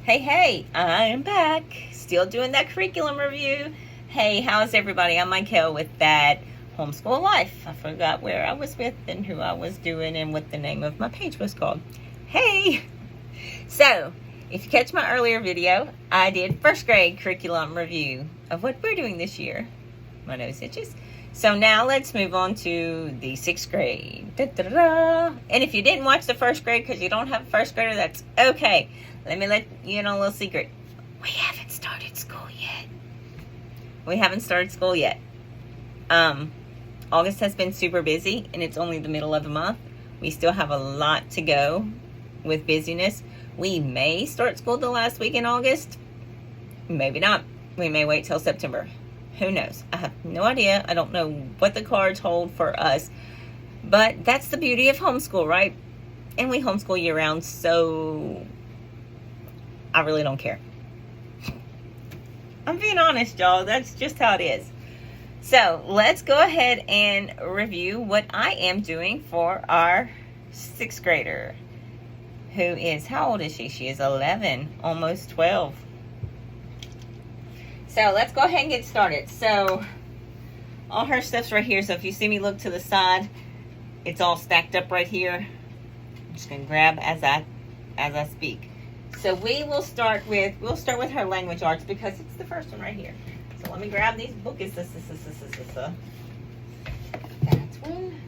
Hey, I'm back. Still doing that curriculum review. Hey, how's everybody? I'm Michael with That Homeschool Life. I forgot where I was with and who I was doing and what the name of my page was called. Hey! So, if you catch my earlier video, I did first grade curriculum review of what we're doing this year. My nose itches. So now let's move on to the 6th grade. Da-da-da-da. And if you didn't watch the 1st grade because you don't have a 1st grader, that's okay. Let me let you in on a little secret. We haven't started school yet. August has been super busy and it's only the middle of the month. We still have a lot to go with busyness. We may start school the last week in August. Maybe not. We may wait till September. Who knows? I have no idea. I don't know what the cards hold for us. But that's the beauty of homeschool, right? And we homeschool year round, so I really don't care. I'm being honest, y'all. That's just how it is. So let's go ahead and review what I am doing for our 6th grader, who is, how old is she? She is 11, almost 12. So let's go ahead and get started. So all her stuff's right here. So if you see me look to the side, it's all stacked up right here. I'm just gonna grab as I speak. So we'll start with her language arts because it's the first one right here. So let me grab these books. That's one.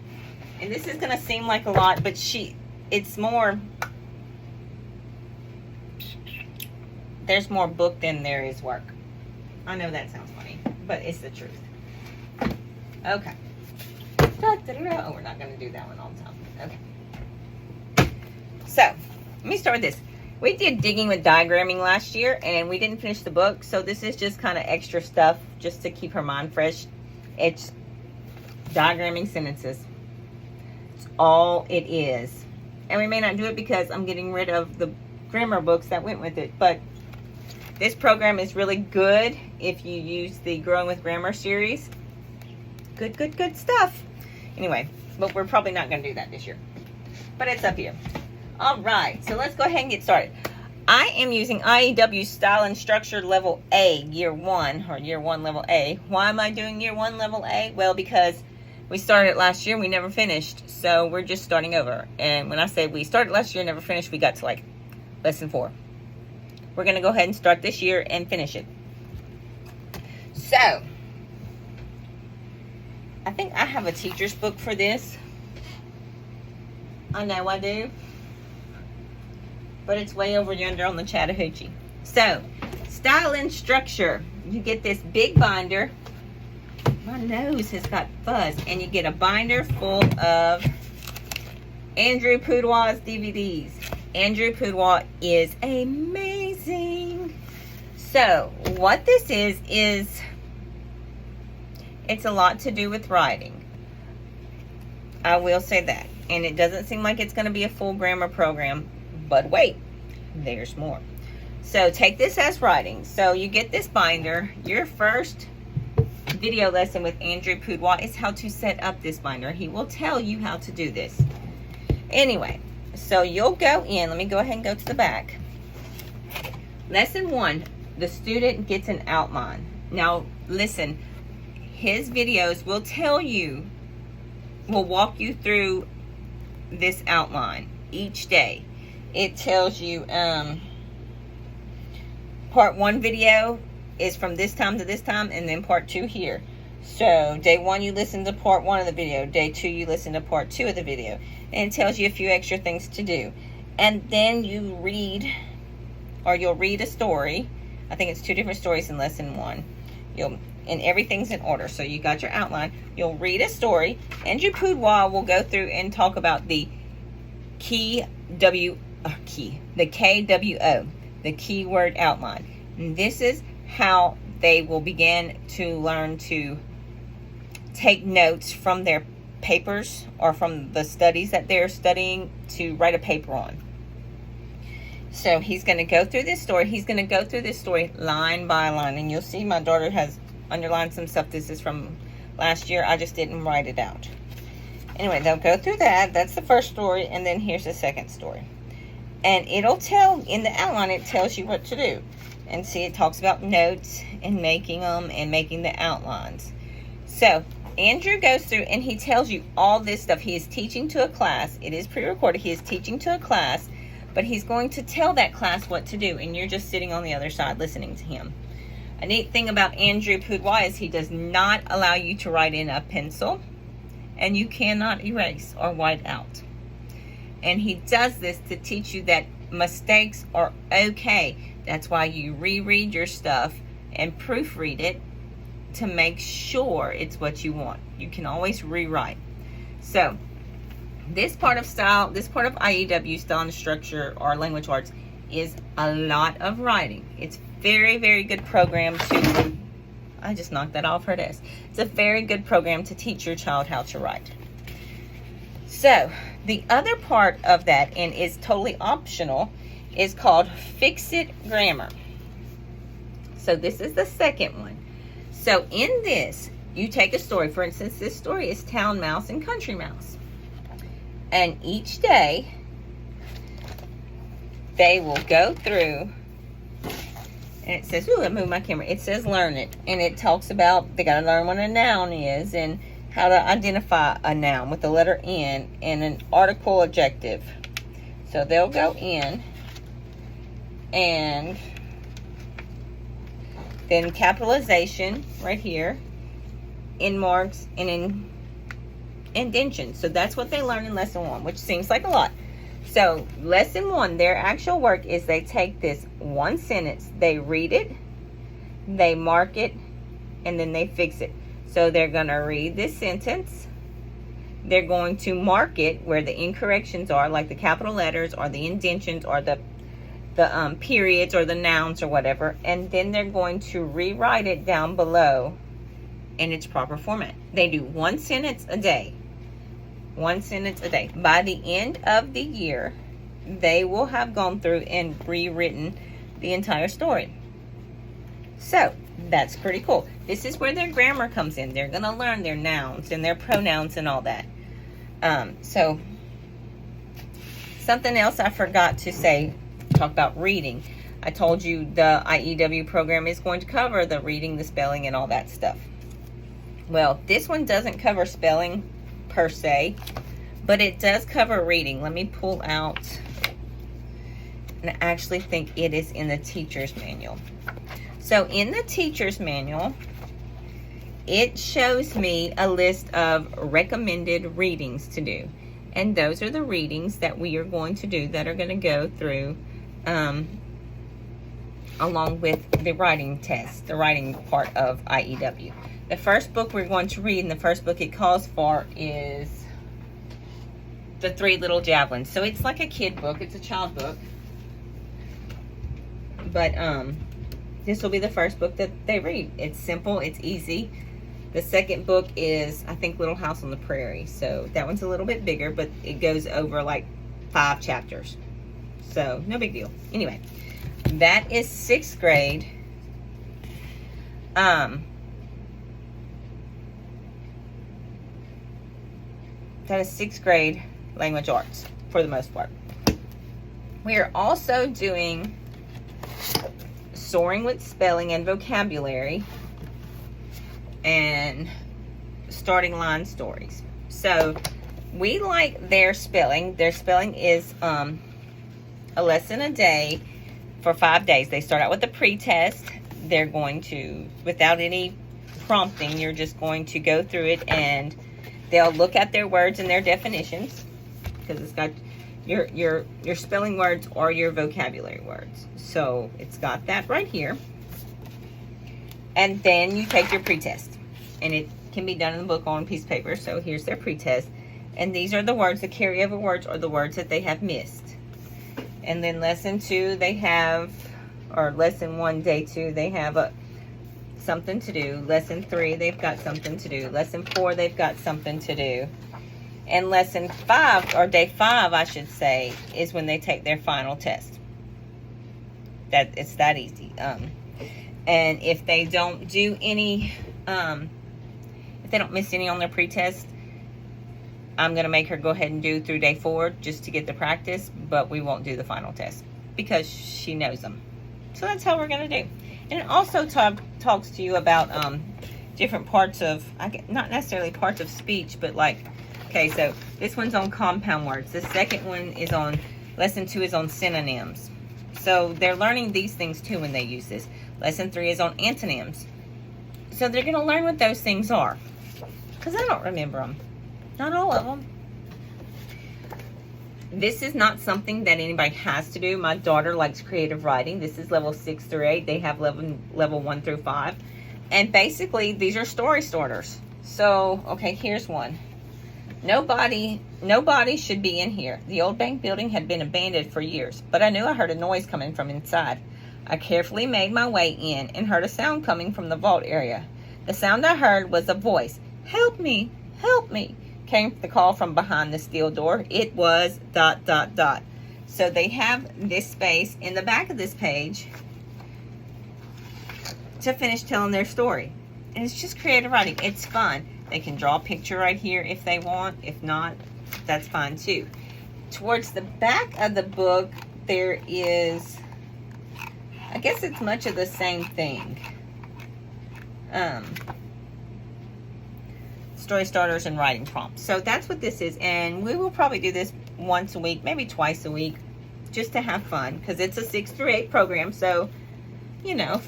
And this is gonna seem like a lot, but it's more. There's more book than there is work. I know that sounds funny, but it's the truth. Okay. Oh, we're not going to do that one all the time. Okay. So, let me start with this. We did digging with diagramming last year, and we didn't finish the book, so this is just kind of extra stuff just to keep her mind fresh. It's diagramming sentences. It's all it is. And we may not do it because I'm getting rid of the grammar books that went with it, but this program is really good if you use the Growing with Grammar series. Good stuff. Anyway, but we're probably not going to do that this year. But it's up here. All right, so let's go ahead and get started. I am using IEW Style and Structure Level A, Year 1, or Year 1 Level A. Why am I doing Year 1 Level A? Well, because we started last year, we never finished. So we're just starting over. And when I say we started last year, never finished, we got to like Lesson 4. We're going to go ahead and start this year and finish it. So, I think I have a teacher's book for this. I know I do. But it's way over yonder on the Chattahoochee. So, style and structure. You get this big binder. My nose has got fuzz. And you get a binder full of Andrew Pudewa's DVDs. Andrew Pudewa is amazing. So, what this is it's a lot to do with writing. I will say that. And it doesn't seem like it's going to be a full grammar program, but wait, there's more. So, take this as writing. So, you get this binder. Your first video lesson with Andrew Pudewa is how to set up this binder. He will tell you how to do this. Anyway, so you'll go in. Let me go ahead and go to the back. Lesson 1, the student gets an outline. Now, listen, his videos will tell you, will walk you through this outline each day. It tells you, part 1 video is from this time to this time, and then part 2 here. So, day 1, you listen to part 1 of the video. Day 2, you listen to part 2 of the video. And it tells you a few extra things to do. And then you read, or you'll read a story. I think it's 2 different stories in lesson 1. And everything's in order. So, you got your outline. You'll read a story. Andrew Pudewa will go through and talk about the KWO, the keyword outline. And this is how they will begin to learn to take notes from their papers or from the studies that they're studying to write a paper on. So he's going to go through this story. He's going to go through this story line by line. And you'll see my daughter has underlined some stuff. This is from last year. I just didn't write it out. Anyway, they'll go through that. That's the first story. And then here's the second story. And it'll tell, in the outline, it tells you what to do. And see, it talks about notes and making them and making the outlines. So Andrew goes through and he tells you all this stuff. He is teaching to a class. It is pre-recorded. He is teaching to a class, but he's going to tell that class what to do, and you're just sitting on the other side listening to him. A neat thing about Andrew Pudewa is he does not allow you to write in a pencil, and you cannot erase or white out. And he does this to teach you that mistakes are okay. That's why you reread your stuff and proofread it to make sure it's what you want. You can always rewrite. So this part of style, this part of IEW, style and structure, or language arts, is a lot of writing. It's very, very good program to, I just knocked that off her desk. It's a very good program to teach your child how to write. So the other part of that, and is totally optional, is called Fix It Grammar. So this is the second one. So in this, you take a story. For instance, this story is Town Mouse and Country Mouse. And each day, they will go through, and it says, ooh, I moved my camera. It says learn it. And it talks about, they got to learn what a noun is and how to identify a noun with the letter N and an article adjective. So they'll go in and then capitalization right here, in marks, and in indentation. So that's what they learn in lesson 1, which seems like a lot. So lesson 1, their actual work is they take this one sentence, they read it, they mark it, and then they fix it. So they're going to read this sentence, they're going to mark it where the incorrections are, like the capital letters or the indentions or the periods or the nouns or whatever, and then they're going to rewrite it down below in its proper format. They do one sentence a day. One sentence a day. By the end of the year, they will have gone through and rewritten the entire story. So that's pretty cool. This is where their grammar comes in. They're going to learn their nouns and their pronouns and all that. So something else I forgot to say, talk about reading. I told you the IEW program is going to cover the reading, the spelling, and all that stuff. Well, this one doesn't cover spelling per se, but it does cover reading. Let me pull out, and I actually think it is in the teacher's manual. So in the teacher's manual, it shows me a list of recommended readings to do. And those are the readings that we are going to do that are going to go through along with the writing test, the writing part of IEW. The first book we're going to read, and the first book it calls for, is The Three Little Javelins. So it's like a kid book. It's a child book. But this will be the first book that they read. It's simple. It's easy. The second book is, I think, Little House on the Prairie. So that one's a little bit bigger, but it goes over like 5 chapters. So no big deal. Anyway, that is 6th grade. That is 6th grade language arts for the most part. We are also doing Soaring with Spelling and Vocabulary and Starting Line Stories. So we like their spelling. Their spelling is a lesson a day for 5 days. They start out with a pre-test. They're going to, without any prompting, you're just going to go through it, and they'll look at their words and their definitions, because it's got your spelling words or your vocabulary words. So it's got that right here. And then you take your pretest, and it can be done in the book on a piece of paper. So here's their pretest, and these are the words, the carryover words, or the words that they have missed. And then lesson 2, they have, or lesson 1, day 2, they have something to do. Lesson 3, they've got something to do. Lesson 4, they've got something to do. And lesson 5, or day 5, I should say, is when they take their final test. It's that easy. And if they don't do any, if they don't miss any on their pretest, I'm going to make her go ahead and do through day 4 just to get the practice, but we won't do the final test because she knows them. So that's how we're going to do. And it also talks to you about different parts of, not necessarily parts of speech, but like, okay, so this one's on compound words. The second one is on, lesson 2 is on synonyms. So they're learning these things too when they use this. Lesson 3 is on antonyms. So they're going to learn what those things are. Because I don't remember them. Not all of them. This is not something that anybody has to do. My daughter likes creative writing. This is level 6 through 8. They have level 1 through 5. And basically, these are story starters. So, okay, here's one. Nobody should be in here. The old bank building had been abandoned for years, but I knew I heard a noise coming from inside. I carefully made my way in and heard a sound coming from the vault area. The sound I heard was a voice. Help me, help me, came the call from behind the steel door. It was ... So they have this space in the back of this page to finish telling their story. And it's just creative writing. It's fun. They can draw a picture right here if they want. If not, that's fine too. Towards the back of the book, there is, I guess it's much of the same thing. Story starters and writing prompts. So that's what this is. And we will probably do this once a week, maybe twice a week, just to have fun. Because it's a 6 through 8 program. So, you know,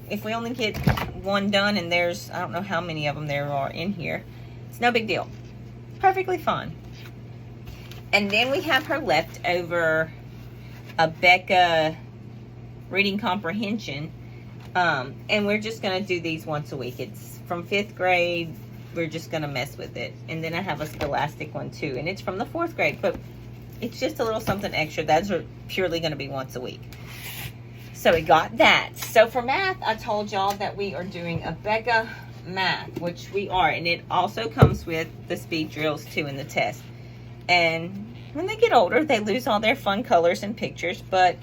if we only get one done and there's, I don't know how many of them there are in here, it's no big deal. Perfectly fine. And then we have her leftover Abeka Reading Comprehension. And we're just going to do these once a week. It's from 5th grade. We're just going to mess with it. And then I have a Scholastic one too. And it's from the 4th grade. But it's just a little something extra. That's purely going to be once a week. So we got that. So for math, I told y'all that we are doing Abeka Math, which we are. And it also comes with the speed drills too in the test. And when they get older, they lose all their fun colors and pictures. But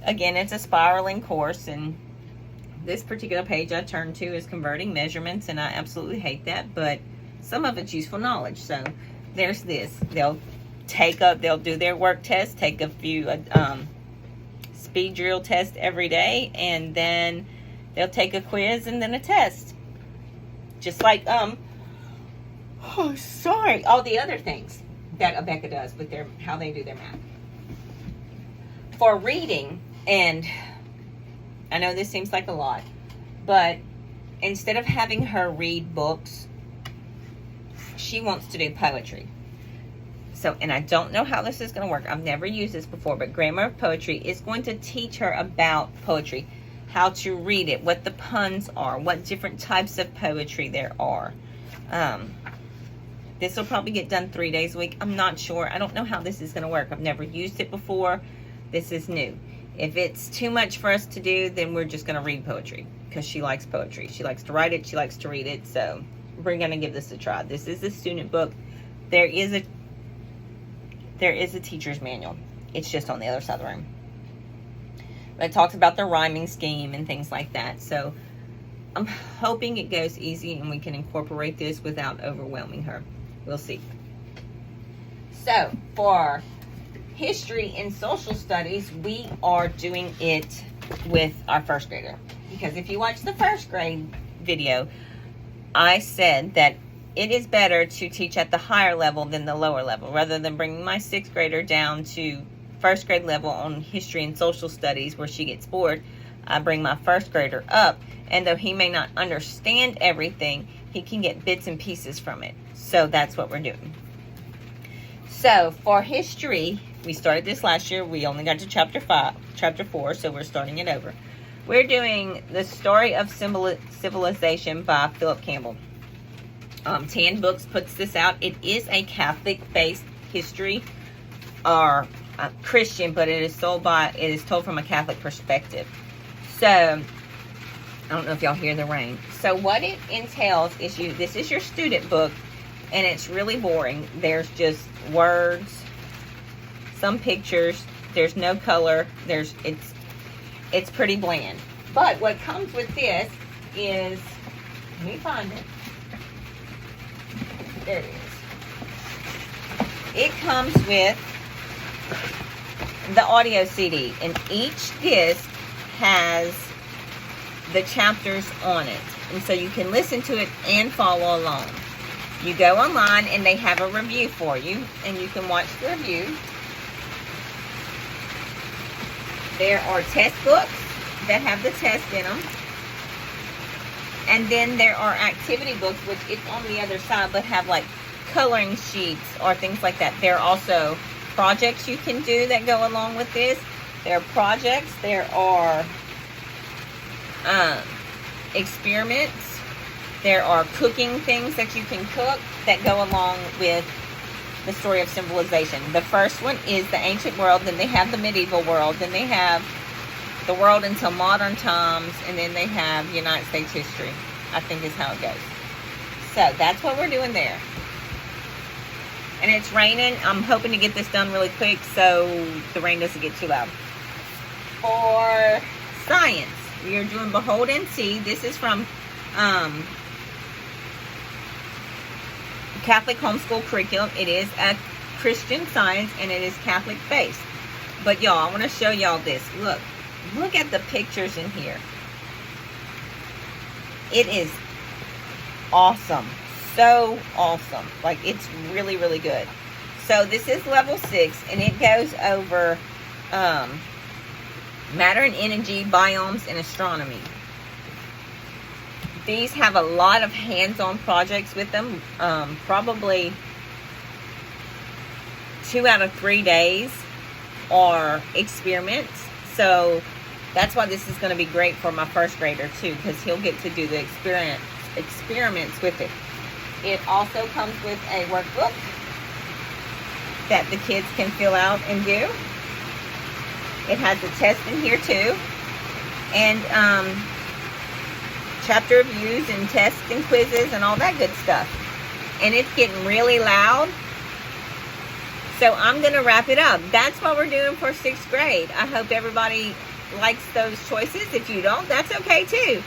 again, it's a spiraling course. And this particular page I turned to is converting measurements. And I absolutely hate that. But some of it's useful knowledge. So there's this. They'll do their work test, take a few speed drill test every day, and then they'll take a quiz and then a test, just like all the other things that Abeka does with how they do their math. For reading, and I know this seems like a lot, but instead of having her read books, she wants to do poetry. So, and I don't know how this is going to work. I've never used this before, but Grammar of Poetry is going to teach her about poetry, how to read it, what the puns are, what different types of poetry there are. This will probably get done 3 days a week. I'm not sure. I don't know how this is going to work. I've never used it before. This is new. If it's too much for us to do, then we're just going to read poetry because she likes poetry. She likes to write it. She likes to read it. So we're going to give this a try. This is a student book. There is a teacher's manual. It's just on the other side of the room. But it talks about the rhyming scheme and things like that. So I'm hoping it goes easy and we can incorporate this without overwhelming her. We'll see. So for history and social studies, we are doing it with our 1st grader. Because if you watch the 1st grade video, I said that it is better to teach at the higher level than the lower level. Rather than bringing my 6th grader down to 1st grade level on history and social studies where she gets bored, I bring my 1st grader up. And though he may not understand everything, he can get bits and pieces from it. So that's what we're doing. So for history, we started this last year. We only got to chapter 4, so we're starting it over. We're doing The Story of Civilization by Philip Campbell. Tan Books puts this out. It is a Catholic-based history, or Christian, but it is told from a Catholic perspective. So I don't know if y'all hear the rain. So what it entails is this is your student book, and it's really boring. There's just words, some pictures. There's no color. It's pretty bland. But what comes with this is, let me find it. There it is. it comes with the audio CD, and each disc has the chapters on it, and so you can listen to it and follow along. You go online and they have a review for you, and you can watch the review. There are test books that have the test in them, and then there are activity books, which it's on the other side, but have like coloring sheets or things like that. There are also projects you can do that go along with this. There are projects, there are experiments, there are cooking things that you can cook that go along with the story of civilization. The first one is the ancient world, then they have the medieval world, then they have the world until modern times, and then they have United States history, I think is how it goes. So that's what we're doing there. And it's raining. I'm hoping to get this done really quick so the rain doesn't get too loud. For science, we are doing Behold and See. This is from Catholic homeschool curriculum. It is a Christian Science, and it is Catholic based. But y'all, I want to show y'all this. Look at the pictures in here. It is awesome. So awesome. Like, it's really, really good. So this is level 6, and it goes over matter and energy, biomes, and astronomy. These have a lot of hands-on projects with them. Probably 2 out of 3 days are experiments. So that's why this is going to be great for my first grader too, because he'll get to do the experiments with it. It also comes with a workbook that the kids can fill out and do. It has a test in here too, and chapter reviews and tests and quizzes and all that good stuff. And it's getting really loud, so I'm going to wrap it up. That's what we're doing for 6th grade. I hope everybody likes those choices. If you don't, that's okay too.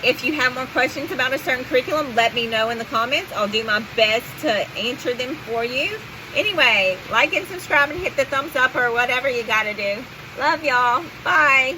If you have more questions about a certain curriculum, let me know in the comments. I'll do my best to answer them for you. Anyway, like and subscribe and hit the thumbs up or whatever you got to do. Love y'all. Bye.